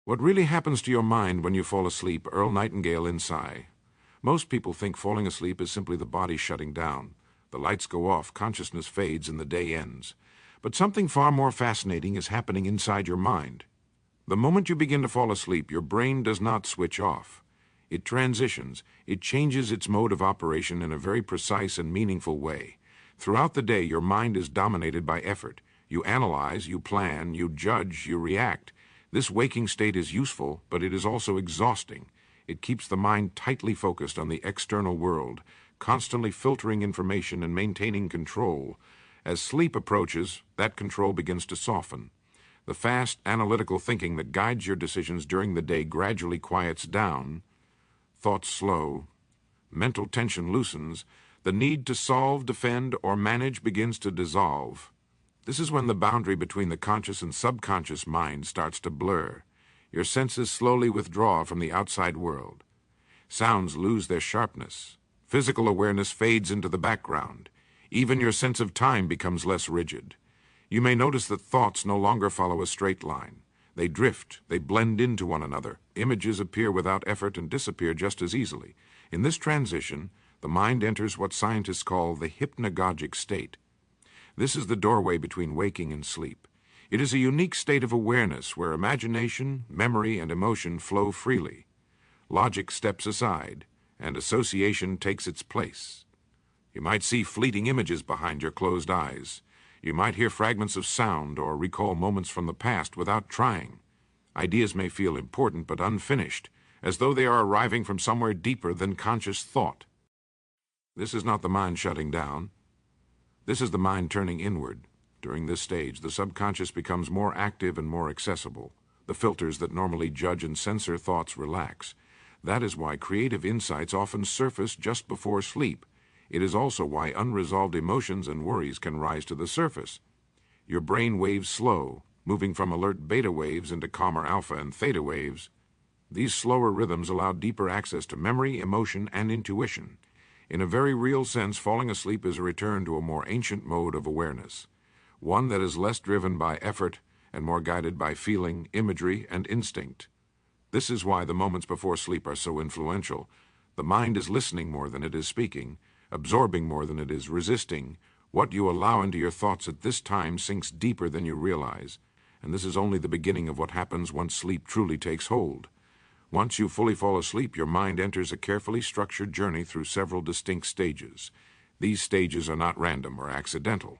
What really happens to your mind when you fall asleep? Earl Nightingale in Sigh. Most people think falling asleep is simply the body shutting down. The lights go off, consciousness fades, and the day ends. But something far more fascinating is happening inside your mind. The moment you begin to fall asleep, your brain does not switch off. It transitions. It changes its mode of operation in a very precise and meaningful way. Throughout the day, your mind is dominated by effort. You analyze, you plan, you judge, you react. This waking state is useful, but it is also exhausting. It keeps the mind tightly focused on the external world, constantly filtering information and maintaining control. As sleep approaches, that control begins to soften. The fast, analytical thinking that guides your decisions during the day gradually quiets down. Thoughts slow. Mental tension loosens. The need to solve, defend, or manage begins to dissolve. This is when the boundary between the conscious and subconscious mind starts to blur. Your senses slowly withdraw from the outside world. Sounds lose their sharpness. Physical awareness fades into the background. Even your sense of time becomes less rigid. You may notice that thoughts no longer follow a straight line. They drift, they blend into one another. Images appear without effort and disappear just as easily. In this transition, the mind enters what scientists call the hypnagogic state. This is the doorway between waking and sleep. It is a unique state of awareness where imagination, memory, and emotion flow freely. Logic steps aside, and association takes its place. You might see fleeting images behind your closed eyes. You might hear fragments of sound or recall moments from the past without trying. Ideas may feel important but unfinished, as though they are arriving from somewhere deeper than conscious thought. This is not the mind shutting down. This is the mind turning inward. During this stage, the subconscious becomes more active and more accessible. The filters that normally judge and censor thoughts relax. That is why creative insights often surface just before sleep. It is also why unresolved emotions and worries can rise to the surface. Your brain waves slow, moving from alert beta waves into calmer alpha and theta waves. These slower rhythms allow deeper access to memory, emotion, and intuition. In a very real sense, falling asleep is a return to a more ancient mode of awareness, one that is less driven by effort and more guided by feeling, imagery, and instinct. This is why the moments before sleep are so influential. The mind is listening more than it is speaking, absorbing more than it is resisting. What you allow into your thoughts at this time sinks deeper than you realize, and this is only the beginning of what happens once sleep truly takes hold. Once you fully fall asleep, your mind enters a carefully structured journey through several distinct stages. These stages are not random or accidental.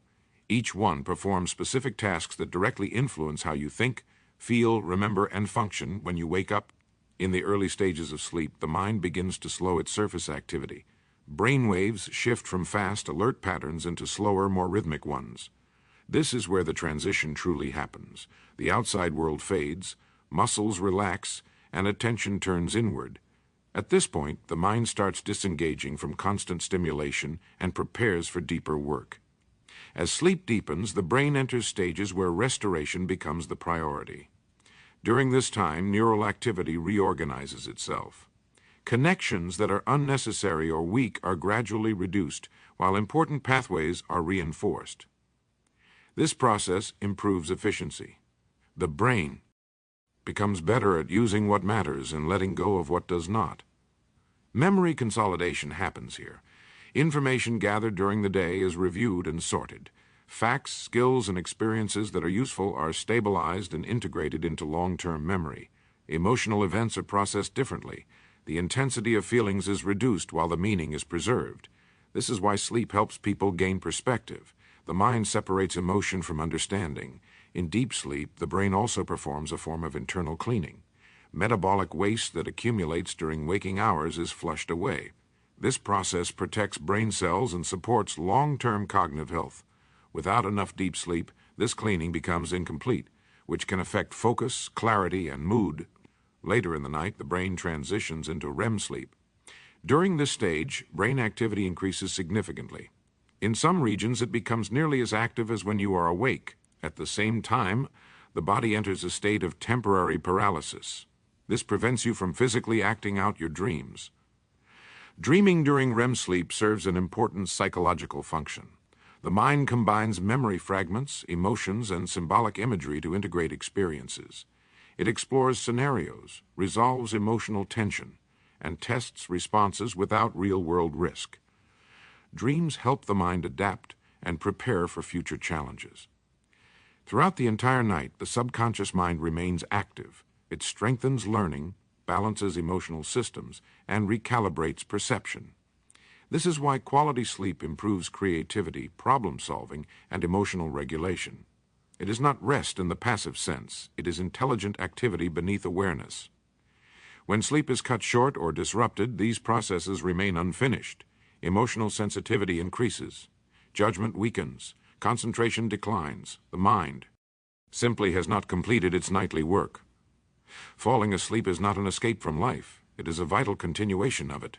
Each one performs specific tasks that directly influence how you think, feel, remember, and function when you wake up. In the early stages of sleep, the mind begins to slow its surface activity. Brain waves shift from fast, alert patterns into slower, more rhythmic ones. This is where the transition truly happens. The outside world fades, muscles relax, and attention turns inward. At this point, the mind starts disengaging from constant stimulation and prepares for deeper work. As sleep deepens, the brain enters stages where restoration becomes the priority. During this time, neural activity reorganizes itself. Connections that are unnecessary or weak are gradually reduced, while important pathways are reinforced. This process improves efficiency. The brain becomes better at using what matters and letting go of what does not. Memory consolidation happens here. Information gathered during the day is reviewed and sorted. Facts, skills, and experiences that are useful are stabilized and integrated into long-term memory. Emotional events are processed differently. The intensity of feelings is reduced while the meaning is preserved. This is why sleep helps people gain perspective. The mind separates emotion from understanding. In deep sleep, the brain also performs a form of internal cleaning. Metabolic waste that accumulates during waking hours is flushed away. This process protects brain cells and supports long-term cognitive health. Without enough deep sleep, this cleaning becomes incomplete, which can affect focus, clarity, and mood. Later in the night, the brain transitions into REM sleep. During this stage, brain activity increases significantly. In some regions, it becomes nearly as active as when you are awake. At the same time, the body enters a state of temporary paralysis. This prevents you from physically acting out your dreams. Dreaming during REM sleep serves an important psychological function. The mind combines memory fragments, emotions, and symbolic imagery to integrate experiences. It explores scenarios, resolves emotional tension, and tests responses without real-world risk. Dreams help the mind adapt and prepare for future challenges. Throughout the entire night, the subconscious mind remains active. It strengthens learning, balances emotional systems, and recalibrates perception. This is why quality sleep improves creativity, problem-solving, and emotional regulation. It is not rest in the passive sense. It is intelligent activity beneath awareness. When sleep is cut short or disrupted, these processes remain unfinished. Emotional sensitivity increases. Judgment weakens. Concentration declines. The mind simply has not completed its nightly work. Falling asleep is not an escape from life. It is a vital continuation of it.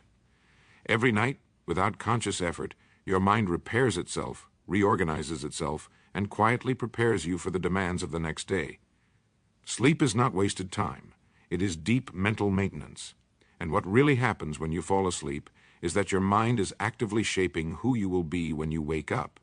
Every night, without conscious effort, your mind repairs itself, reorganizes itself, and quietly prepares you for the demands of the next day. Sleep is not wasted time. It is deep mental maintenance. And what really happens when you fall asleep is that your mind is actively shaping who you will be when you wake up.